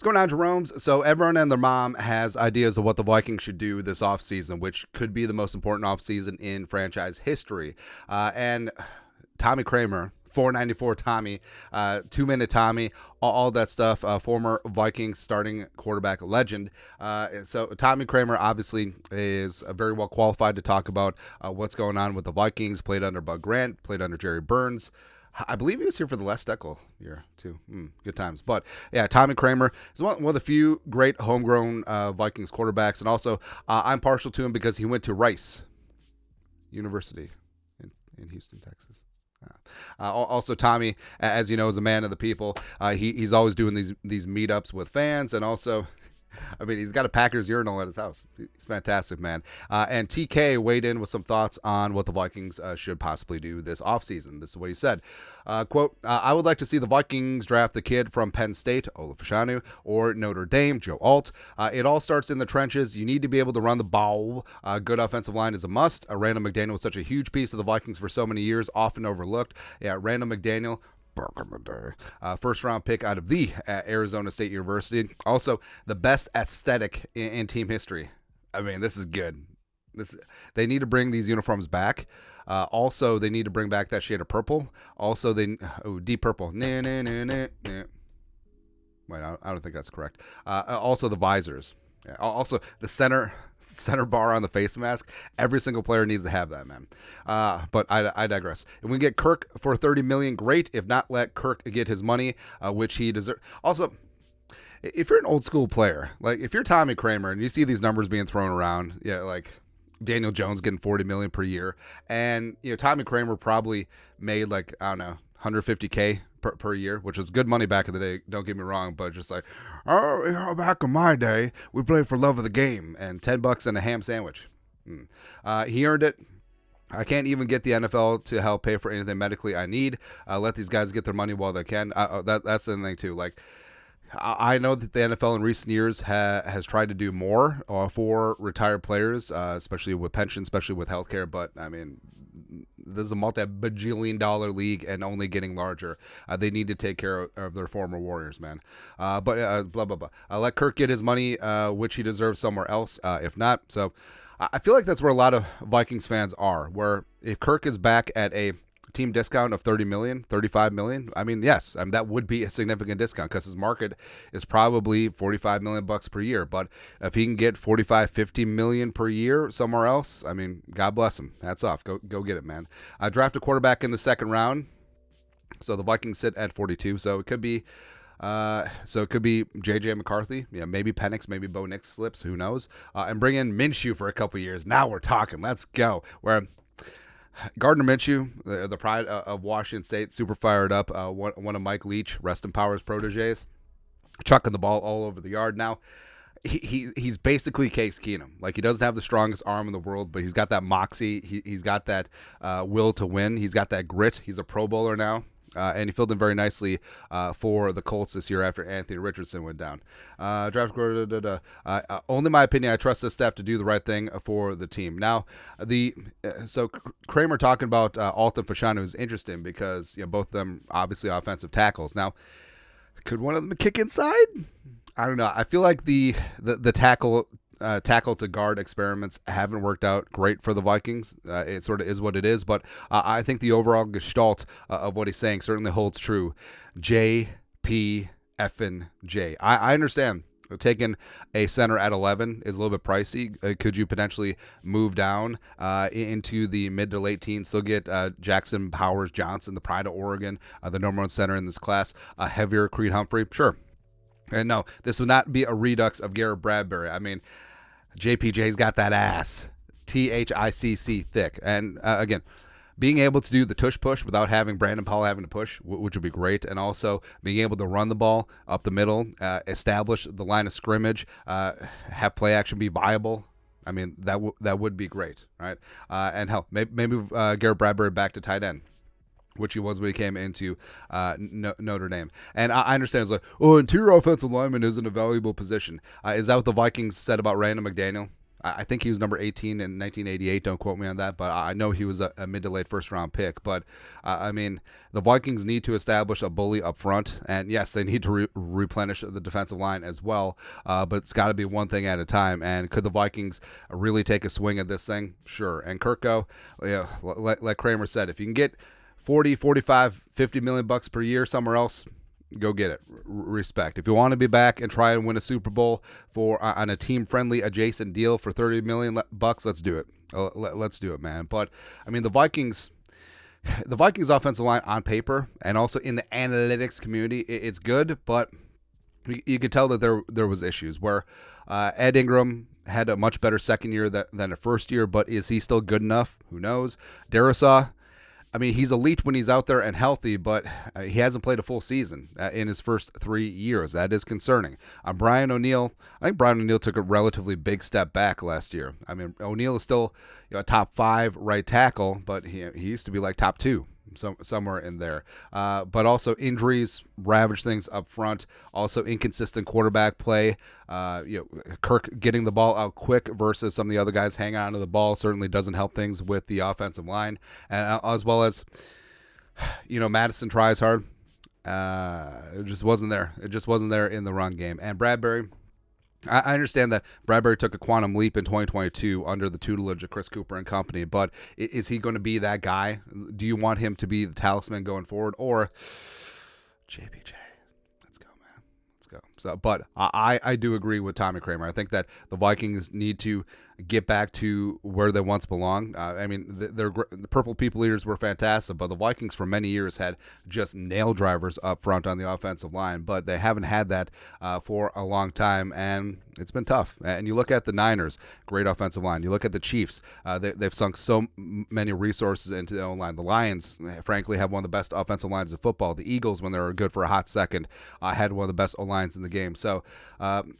going on, Jerome's? So everyone and their mom has ideas of what the Vikings should do this offseason, which could be the most important offseason in franchise history. And Tommy Kramer, 494 Tommy, 2-minute Tommy, all that stuff, former Vikings starting quarterback legend. So Tommy Kramer obviously is very well qualified to talk about what's going on with the Vikings. Played under Bud Grant, played under Jerry Burns. I believe he was here for the Les Steckel year, too. Good times. But, yeah, Tommy Kramer is one of the few great homegrown Vikings quarterbacks. And also, I'm partial to him because he went to Rice University in Houston, Texas. Also, Tommy, as you know, is a man of the people. He's always doing these meetups with fans, and also, I mean, he's got a Packers urinal at his house. He's fantastic, man. And TK weighed in with some thoughts on what the Vikings should possibly do this offseason. This is what he said. Quote, I would like to see the Vikings draft the kid from Penn State, Olafashanu, or Notre Dame, Joe Alt. It all starts in the trenches. You need to be able to run the ball. Good offensive line is a must. Randall McDaniel was such a huge piece of the Vikings for so many years, often overlooked. Yeah, Randall McDaniel, first round pick out of the Arizona State University. Also, the best aesthetic in team history. I mean, this is good. They need to bring these uniforms back. Also, they need to bring back that shade of purple. Also, deep purple. Wait, I don't think that's correct. Also, the visors. Yeah, also, the center bar on the face mask. Every single player needs to have that, man. But I digress. If we can get Kirk for $30 million, great. If not, let Kirk get his money, which he deserves. Also, if you're an old school player, like if you're Tommy Kramer and you see these numbers being thrown around, yeah, like Daniel Jones getting $40 million per year, and Tommy Kramer probably made like, I don't know, $150K per year, which was good money back in the day, don't get me wrong, but just like, back in my day, we played for love of the game, and $10 and a ham sandwich. He earned it. I can't even get the NFL to help pay for anything medically I need. Let these guys get their money while they can. That's the thing, too. Like, I know that the NFL in recent years has tried to do more for retired players, especially with pensions, especially with healthcare. But, I mean, this is a multi-bajillion-dollar league and only getting larger. They need to take care of their former Warriors, man. Blah, blah, blah. Let Kirk get his money, which he deserves somewhere else, if not. So I feel like that's where a lot of Vikings fans are, where if Kirk is back at a team discount of $30 million, $35 million, I mean, yes, that would be a significant discount because his market is probably $45 million per year. But if he can get $45, $50 million per year somewhere else, I mean, God bless him. Hats off. Go get it, man. Draft a quarterback in the second round. So the Vikings sit at 42. So it could be J.J. McCarthy, maybe Penix, maybe Bo Nix slips, who knows? And bring in Minshew for a couple years. Now we're talking. Let's go. Where Gardner Minshew, the pride of Washington State, super fired up. One of Mike Leach, rest in power's proteges, chucking the ball all over the yard. Now, he's basically Case Keenum. Like, he doesn't have the strongest arm in the world, but he's got that moxie. He's got that will to win. He's got that grit. He's a Pro Bowler now. And he filled in very nicely for the Colts this year after Anthony Richardson went down. Only my opinion, I trust this staff to do the right thing for the team. Now, so Kramer talking about Alton Fashanu is interesting because both of them obviously offensive tackles. Now, could one of them kick inside? I don't know. I feel like the tackle to guard experiments haven't worked out great for the Vikings. It sort of is what it is, but I think the overall gestalt of what he's saying certainly holds true. J.P. effing J. I understand taking a center at 11 is a little bit pricey. Could you potentially move down into the mid to late teens? Still get Jackson Powers Johnson, the pride of Oregon, the number one center in this class, heavier Creed Humphrey? Sure. And no, this would not be a redux of Garrett Bradbury. I mean, JPJ's got that ass, THICC thick. And again, being able to do the tush push without having Brandon Powell having to push, which would be great. And also being able to run the ball up the middle, establish the line of scrimmage, have play action be viable. I mean, that would be great, right? And hell, maybe move Garrett Bradbury back to tight end, which he was when he came into Notre Dame. And I understand it's like, interior offensive lineman isn't a valuable position. Is that what the Vikings said about Randall McDaniel? I think he was number 18 in 1988. Don't quote me on that, but I know he was a mid to late first round pick. But I mean, the Vikings need to establish a bully up front, and yes, they need to replenish the defensive line as well. But it's got to be one thing at a time. And could the Vikings really take a swing at this thing? Sure. And Kirko, like Kramer said, if you can get 40, 45, 50 million bucks per year somewhere else, go get it. Respect. If you want to be back and try and win a Super Bowl on a team-friendly adjacent deal for 30 million bucks, let's do it. Let's do it, man. But I mean, the Vikings offensive line on paper and also in the analytics community, it's good, but you could tell that there was issues where Ed Ingram had a much better second year than a first year, but is he still good enough? Who knows? Darrisaw, I mean, he's elite when he's out there and healthy, but he hasn't played a full season in his first 3 years. That is concerning. Brian O'Neill, I think Brian O'Neill took a relatively big step back last year. I mean, O'Neill is still a top 5 right tackle, but he used to be like top 2. Somewhere in there. But also injuries ravage things up front. Also inconsistent quarterback play. Kirk getting the ball out quick versus some of the other guys hanging on to the ball certainly doesn't help things with the offensive line. And as well as, Madison tries hard. It just wasn't there. It just wasn't there in the run game. And Bradbury, I understand that Bradbury took a quantum leap in 2022 under the tutelage of Chris Cooper and company, but is he going to be that guy? Do you want him to be the talisman going forward, or JPJ? Let's go, man. Let's go. So, but I do agree with Tommy Kramer. I think that the Vikings need to get back to where they once belonged. I mean, the Purple People Eaters were fantastic, but the Vikings for many years had just nail drivers up front on the offensive line, but they haven't had that for a long time, and it's been tough. And you look at the Niners, great offensive line. You look at the Chiefs, they've sunk so many resources into the O-line. The Lions, frankly, have one of the best offensive lines in football. The Eagles, when they were good for a hot second, had one of the best O-lines in the game. So,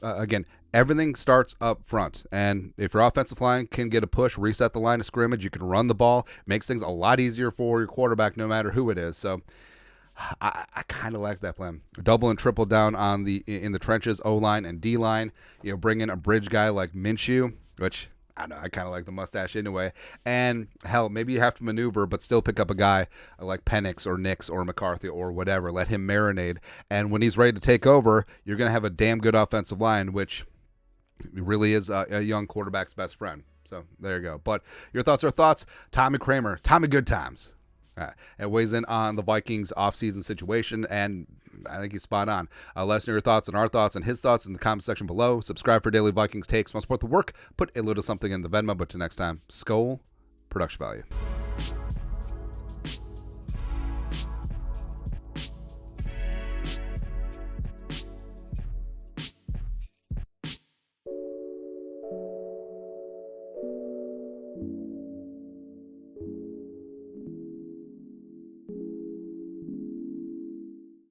again, everything starts up front, and if your offensive line can get a push, reset the line of scrimmage, you can run the ball, makes things a lot easier for your quarterback no matter who it is. So I kind of like that plan. Double and triple down on in the trenches, O-line and D-line. Bring in a bridge guy like Minshew, which I don't know, I kind of like the mustache anyway. And hell, maybe you have to maneuver, but still pick up a guy like Penix or Nix or McCarthy or whatever. Let him marinate. And when he's ready to take over, you're going to have a damn good offensive line, which really is a young quarterback's best friend. So there you go. But your thoughts are thoughts. Tommy Kramer, Tommy Good Times. It weighs in on the Vikings offseason situation, and I think he's spot on. Let us know your thoughts and our thoughts and his thoughts in the comment section below. Subscribe for daily Vikings takes. Want to support the work? Put a little something in the Venmo. But till next time, Skol, production value.